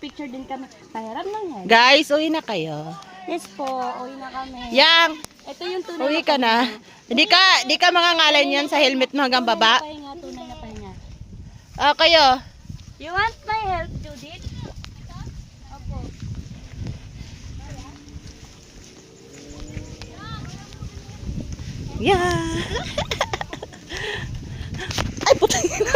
Picture din kami. Pahiram ng head. Guys, uwi na kayo. Yes po, uwi na kami. Yang, Ito yung tunay uwi ka na. Di ka mangangalan yan sa helmet mo hanggang baba. Tunay na pahinga. Ah, kayo. You want my help, Judith? Opo. Yeah. Ay, putang ina.